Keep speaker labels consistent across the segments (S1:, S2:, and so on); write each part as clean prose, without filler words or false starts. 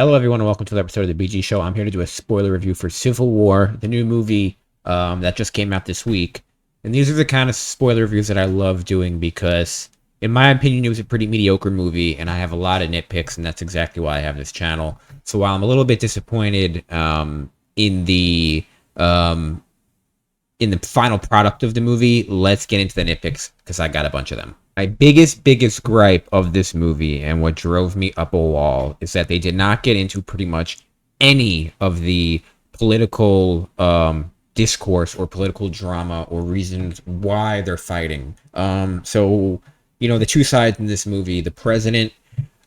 S1: Hello, everyone, and welcome to the episode of the BG Show. I'm here to do a spoiler review for Civil War, the new movie that just came out this week. And these are the kind of spoiler reviews that I love doing because, in my opinion, it was a pretty mediocre movie, and I have a lot of nitpicks, and that's exactly why I have this channel. So while I'm a little bit disappointed in the um, in the final product of the movie, let's get into the nitpicks because I got a bunch of them. My biggest gripe of this movie and what drove me up a wall is that they did not get into pretty much any of the political discourse or political drama or reasons why they're fighting. The two sides in this movie, the president,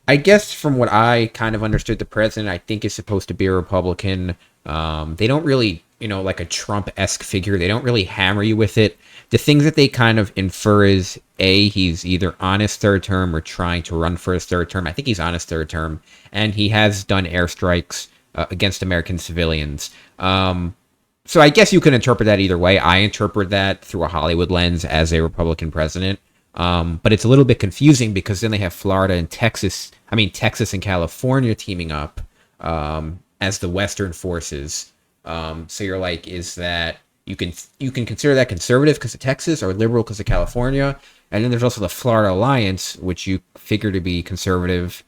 S1: I guess from what I kind of understood, the president, I think, is supposed to be a Republican. They don't really, like a Trump-esque figure. They don't really hammer you with it. The things that they kind of infer is, A, he's either on his third term or trying to run for his third term. I think he's on his third term. And he has done airstrikes against American civilians. So I guess you can interpret that either way. I interpret that through a Hollywood lens as a Republican president. But it's a little bit confusing because then they have Florida and Texas and California teaming up as the Western forces. So you're like, is that you can consider that conservative because of Texas or liberal because of California? And then there's also the Florida Alliance, which you figure to be conservative.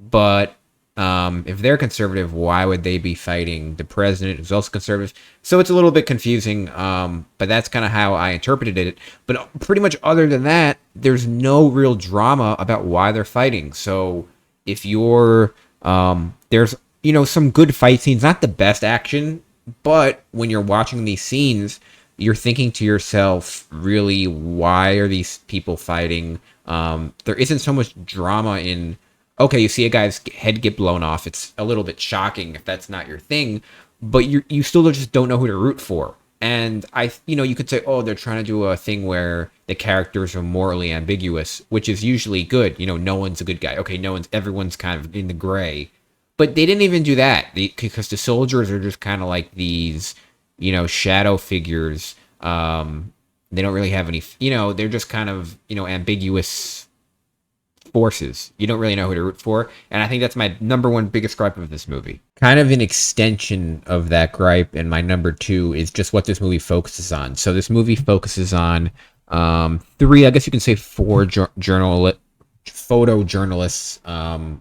S1: But if they're conservative, why would they be fighting the president who's also conservative? So it's a little bit confusing, but that's kind of how I interpreted it. But pretty much other than that, there's no real drama about why they're fighting. So if you're, there's, some good fight scenes, not the best action, but when you're watching these scenes, you're thinking to yourself, really, why are these people fighting? There isn't so much drama in, okay, you see a guy's head get blown off. It's a little bit shocking if that's not your thing, but you still just don't know who to root for. And you could say, oh, they're trying to do a thing where the characters are morally ambiguous, which is usually good. No one's a good guy. Okay, everyone's kind of in the gray. But they didn't even do that because the soldiers are just kind of like these, shadow figures. They don't really have any, they're just kind of, ambiguous forces. You don't really know who to root for. And I think that's my number one biggest gripe of this movie. Kind of an extension of that gripe, and my number two is just what this movie focuses on. So this movie focuses on three, I guess you can say four photojournalists,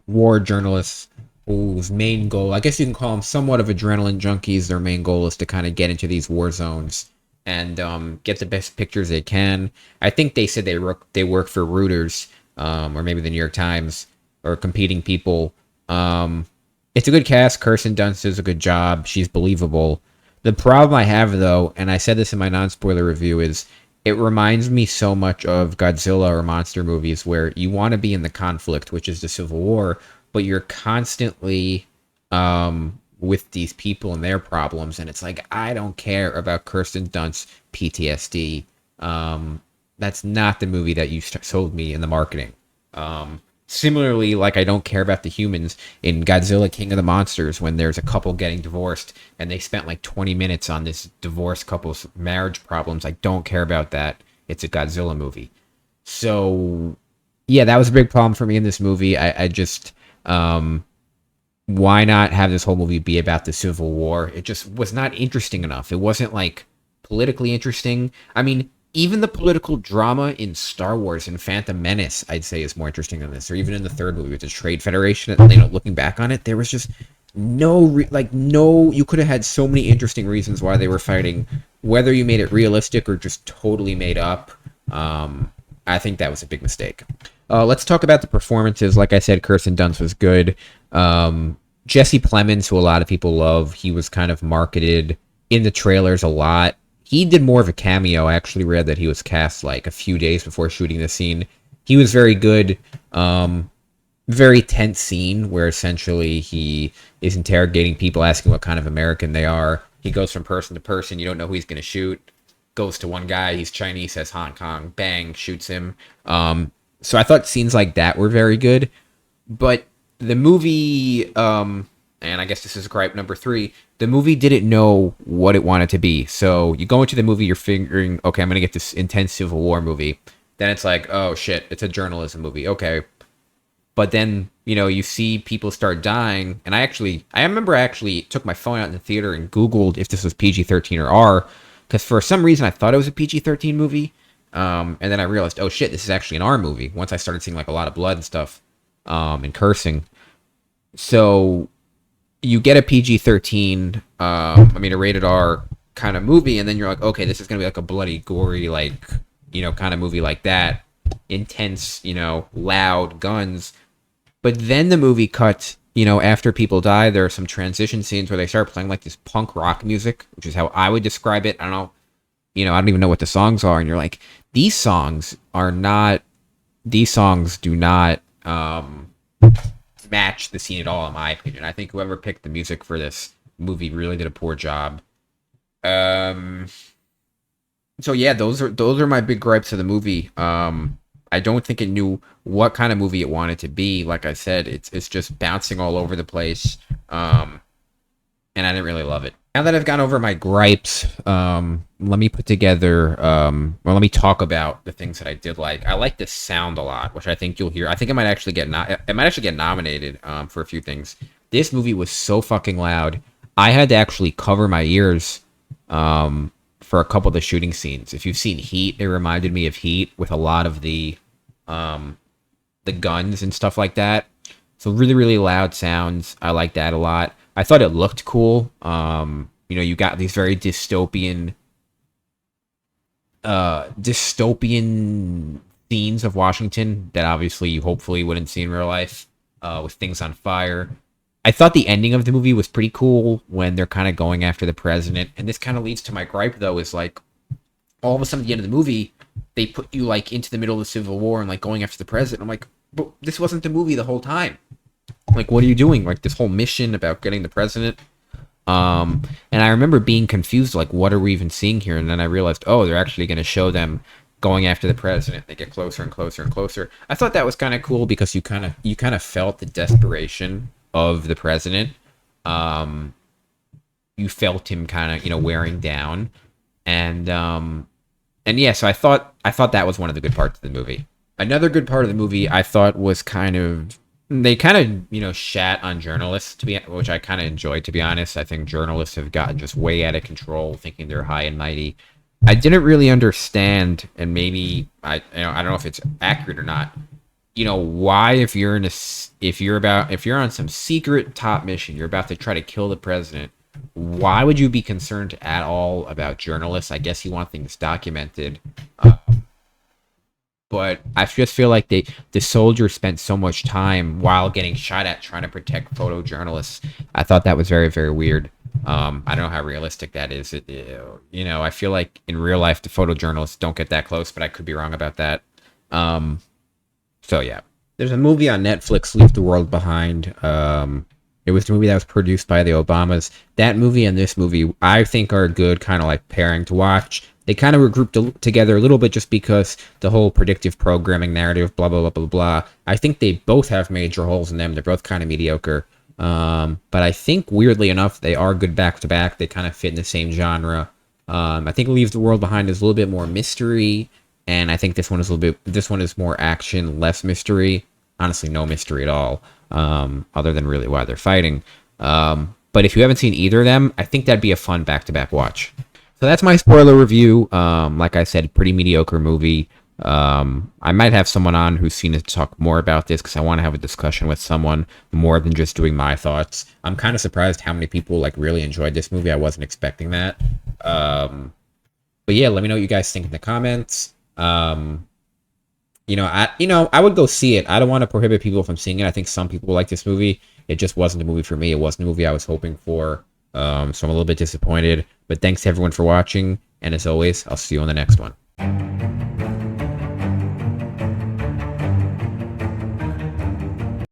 S1: war journalists, whose main goal, I guess you can call them somewhat of adrenaline junkies. Their main goal is to kind of get into these war zones and get the best pictures they can. I think they said they work for Reuters, or maybe the New York Times, or competing people. It's a good cast. Kirsten Dunst does a good job. She's believable. The problem I have, though, and I said this in my non-spoiler review, is it reminds me so much of Godzilla or monster movies where you want to be in the conflict, which is the Civil War, but you're constantly with these people and their problems, and it's like, I don't care about Kirsten Dunst's PTSD. That's not the movie that you sold me in the marketing. Similarly, like, I don't care about the humans in Godzilla King of the Monsters when there's a couple getting divorced and they spent like 20 minutes on this divorced couple's marriage problems. I don't care about that. It's a Godzilla movie. So, yeah, that was a big problem for me in this movie. I just... why not have this whole movie be about the Civil War? It just was not interesting enough. It wasn't like politically interesting. I mean, even the political drama in Star Wars and Phantom Menace, I'd say, is more interesting than this. Or even in the third movie with the Trade Federation, looking back on it, there was just no, you could have had so many interesting reasons why they were fighting, whether you made it realistic or just totally made up. I think that was a big mistake. Let's talk about the performances. Like I said, Kirsten Dunst was good. Jesse Plemons, who a lot of people love, he was kind of marketed in the trailers a lot. He did more of a cameo. I actually read that he was cast like a few days before shooting the scene. He was very good. Very tense scene where essentially he is interrogating people, asking what kind of American they are. He goes from person to person. You don't know who he's going to shoot. Goes to one guy. He's Chinese, says Hong Kong. Bang, shoots him. So I thought scenes like that were very good. But the movie, and I guess this is gripe number 3, the movie didn't know what it wanted to be. So you go into the movie, you're figuring, okay, I'm going to get this intense Civil War movie. Then it's like, oh shit, it's a journalism movie. Okay. but then you see people start dying, and I remember I actually took my phone out in the theater and Googled if this was PG-13 or R, because for some reason I thought it was a PG-13 movie, and then I realized, oh shit, this is actually an R movie. Once I started seeing like a lot of blood and stuff, and cursing, so you get a PG-13, a rated R kind of movie, and then you're like, okay, this is gonna be like a bloody, gory, like kind of movie like that, intense, loud guns. But then the movie cuts, after people die, there are some transition scenes where they start playing like this punk rock music, which is how I would describe it. I don't know, I don't even know what the songs are. And you're like, these songs do not match the scene at all, in my opinion. I think whoever picked the music for this movie really did a poor job. So yeah, those are my big gripes of the movie. I don't think it knew what kind of movie it wanted to be. Like I said, it's just bouncing all over the place. And I didn't really love it. Now that I've gone over my gripes, let me put together, let me talk about the things that I did like. I like the sound a lot, which I think you'll hear. I think it might actually get nominated for a few things. This movie was so fucking loud. I had to actually cover my ears for a couple of the shooting scenes. If you've seen Heat, it reminded me of Heat with a lot of the guns and stuff like that. So really, really loud sounds. I like that a lot. I thought it looked cool. You got these very dystopian scenes of Washington that obviously you hopefully wouldn't see in real life, with things on fire. I thought the ending of the movie was pretty cool when they're kind of going after the president. And this kind of leads to my gripe, though, is like all of a sudden at the end of the movie, they put you like into the middle of the Civil War and like going after the president. I'm like, but this wasn't the movie the whole time. Like, what are you doing? Like this whole mission about getting the president. And I remember being confused, like, what are we even seeing here? And then I realized, oh, they're actually going to show them going after the president. They get closer and closer and closer. I thought that was kind of cool because you kind of felt the desperation of the president. You felt him kind of wearing down, and yeah, so I thought that was one of the good parts of the movie. Another good part of the movie I thought was they kind of shat on journalists, which I kind of enjoyed, to be honest. I think journalists have gotten just way out of control, thinking they're high and mighty. I didn't really understand, and maybe I don't know if it's accurate or not. Why, if you're on some secret top mission, you're about to try to kill the president, why would you be concerned at all about journalists? I guess you want things documented. But I just feel like the soldiers spent so much time while getting shot at trying to protect photojournalists. I thought that was very, very weird. I don't know how realistic that is. I feel like in real life, the photojournalists don't get that close, but I could be wrong about that. So yeah, there's a movie on Netflix, Leave the World Behind. It was the movie that was produced by the Obamas. That movie and this movie, I think, are a good kind of like pairing to watch. They kind of were grouped together a little bit just because the whole predictive programming narrative, blah, blah, blah, blah, blah. I think they both have major holes in them. They're both kind of mediocre. But I think, weirdly enough, they are good back to back. They kind of fit in the same genre. I think Leave the World Behind is a little bit more mystery. And I think this one is more action, less mystery. Honestly, no mystery at all, other than really why they're fighting. But if you haven't seen either of them, I think that'd be a fun back-to-back watch. So that's my spoiler review. Like I said, pretty mediocre movie. I might have someone on who's seen it to talk more about this because I want to have a discussion with someone more than just doing my thoughts. I'm kind of surprised how many people really enjoyed this movie. I wasn't expecting that. But yeah, let me know what you guys think in the comments. I would go see it. I don't want to prohibit people from seeing it. I think some people like this movie. It just wasn't a movie for me. It wasn't a movie I was hoping for. So I'm a little bit disappointed. But thanks to everyone for watching. And as always, I'll see you on the next one.